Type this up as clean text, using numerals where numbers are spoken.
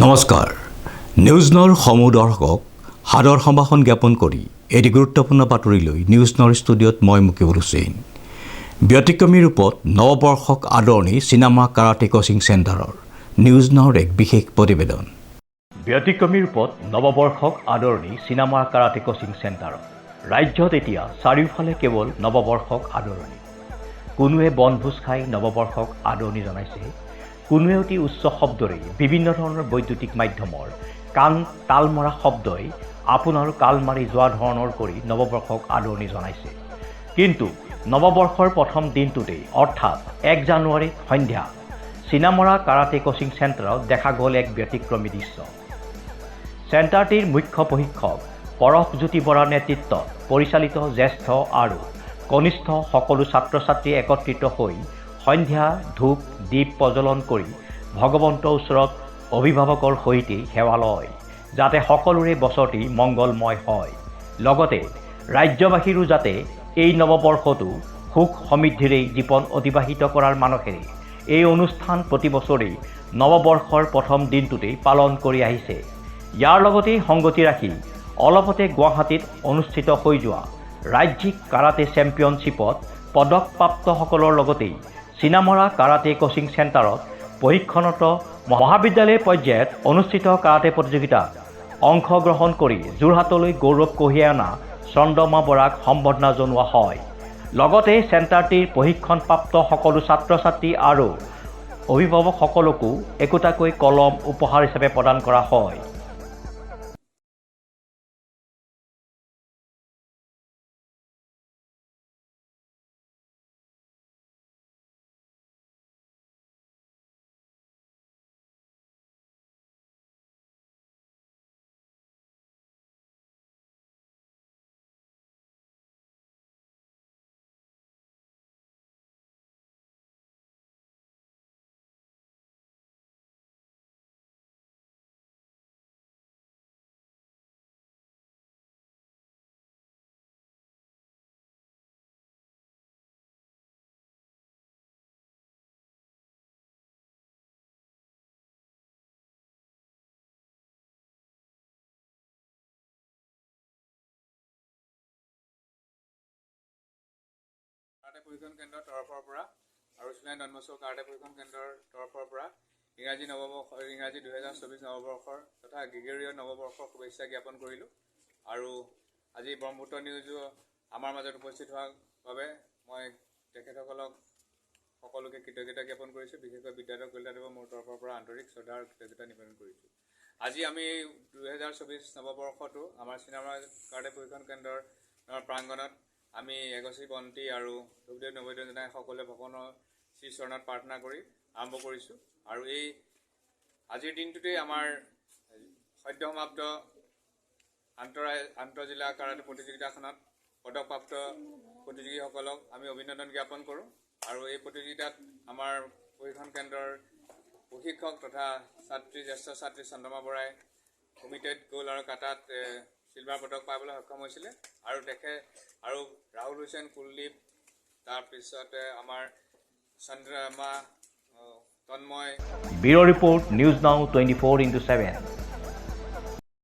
নমস্কাৰ নিউজ নৰ সমূহ দৰ্শকক সাদৰ সম্ভাষণ জ্ঞাপন কৰি এটি গুৰুত্বপূৰ্ণ বাতৰি লৈ নিউজ নৰ ষ্টুডিঅ'ত মই মুকিবুল হুছেইন। ব্যতিক্ৰমী ৰূপত নৱবৰ্ষক আদৰণি চিনেমা কাৰাটে কোচিং চেণ্টাৰৰ নিউজ নৰ এক বিশেষ প্ৰতিবেদন। ব্যতিক্ৰমী ৰূপত নৱবৰ্ষক আদৰণি চিনেমা কাৰাটে কোচিং চেণ্টাৰৰ ৰাজ্যত এতিয়া চাৰিওফালে কেৱল নৱবৰ্ষক আদৰণি। কোনোৱে বনভোজ খাই নৱবৰ্ষক আদৰণি জনাইছে, কোনোৱে অতি উচ্চ শব্দৰে বিভিন্ন ধৰণৰ বৈদ্যুতিক মাধ্যমৰ কাণ তাল মৰা শব্দই আপোনাৰ কাল মাৰি যোৱা ধৰণৰ কৰি নৱবৰ্ষক আদৰণি জনাইছে। কিন্তু নৱবৰ্ষৰ প্ৰথম দিনটোতেই অৰ্থাৎ 1 জানুৱাৰীত সন্ধ্যা চিনামৰা কাৰাটে কোচিং চেণ্টাৰত দেখা গ'ল এক ব্যতিক্ৰমী দৃশ্য। চেণ্টাৰটিৰ মুখ্য প্ৰশিক্ষক পৰশজ্যোতি বৰাৰ নেতৃত্বত পৰিচালিত জ্যেষ্ঠ আৰু কনিষ্ঠ সকলো ছাত্ৰ ছাত্ৰী একত্ৰিত হৈ সন্ধ্যা ধূপ দীপ প্ৰজ্বলন কৰি ভগৱন্তৰ ওচৰত অভিভাৱকৰ সৈতে সেৱা লয়, যাতে সকলোৰে বছৰটি মংগলময় হয়। লগতে ৰাজ্যবাসীৰো যাতে এই নৱবৰ্ষটো সুখ সমৃদ্ধিৰে জীৱন অতিবাহিত কৰাৰ মানসেৰে এই অনুষ্ঠান প্ৰতি বছৰেই নৱবৰ্ষৰ প্ৰথম দিনটোতেই পালন কৰি আহিছে। ইয়াৰ লগতেই সংগতি ৰাখি অলপতে গুৱাহাটীত অনুষ্ঠিত হৈ যোৱা ৰাজ্যিক কাৰাটে চেম্পিয়নশ্বিপত পদকপ্ৰাপ্তসকলৰ লগতেই চিনামৰা কাৰাটে কোচিং চেণ্টাৰত প্ৰশিক্ষণৰত মহাবিদ্যালয় পৰ্যায়ত অনুষ্ঠিত কাৰাটে প্ৰতিযোগিতাত অংশগ্ৰহণ কৰি যোৰহাটলৈ গৌৰৱ কঢ়িয়াই অনা চন্দ্ৰমা বৰাক সম্বৰ্ধনা জনোৱা হয়। লগতে চেণ্টাৰটিৰ প্ৰশিক্ষণপ্ৰাপ্ত সকলো ছাত্ৰ ছাত্ৰী আৰু অভিভাৱকসকলকো একোটাকৈ কলম উপহাৰ হিচাপে প্ৰদান কৰা হয়। কাৰাটে প্ৰশিক্ষণ কেন্দ্ৰৰ তৰফৰ পৰা আৰু চুলাই নন্মোৎসৱ কাৰাটে প্ৰশিক্ষণ কেন্দ্ৰৰ তৰফৰ পৰা ইংৰাজী 2024 নৱবৰ্ষৰ তথা গ্ৰেগৰিয়ান নৱবৰ্ষৰ শুভেচ্ছা জ্ঞাপন কৰিলোঁ। আৰু আজি ব্ৰহ্মপুত্ৰ নিউজো আমাৰ মাজত উপস্থিত হোৱাৰ বাবে মই তেখেতসকলক সকলোকে কৃতজ্ঞতা জ্ঞাপন কৰিছোঁ। বিশেষকৈ বিদ্যাধৰ কলিতাদেৱৰ মোৰ তৰফৰ পৰা আন্তৰিক শ্ৰদ্ধা আৰু কৃতজ্ঞতা নিবেদন কৰিছোঁ। আজি আমি 2024 নৱবৰ্ষটো আমাৰ চিনেমা কাৰাটে প্ৰশিক্ষণ কেন্দ্ৰৰ প্ৰাংগণত আমি এগছি বন্তি আৰু ধূপদেৱ নৈবেদ্য জনাই সকলোৱে ভগৱানৰ শ্ৰীচৰণত প্ৰাৰ্থনা কৰি আৰম্ভ কৰিছোঁ। আৰু এই আজিৰ দিনটোতেই আমাৰ সদ্য সমাপ্ত আন্তঃজিলা কাৰাটে প্ৰতিযোগিতাখনত পদকপ্ৰাপ্ত প্ৰতিযোগীসকলক আমি অভিনন্দন জ্ঞাপন কৰোঁ। আৰু এই প্ৰতিযোগিতাত আমাৰ প্ৰশিক্ষণ কেন্দ্ৰৰ প্ৰশিক্ষক তথা জ্যেষ্ঠ ছাত্ৰী চন্দ্ৰমা বৰাই কমিটেড গ'ল আৰু কাটাত চিলভাৰ পদক পাবলৈ সক্ষম হৈছিলে। আৰু আৰু ৰাহুল হুছেইন কুলদীপ, তাৰপিছতে আমাৰ Chandrama Tanmoy. Bureau report news now 24/7।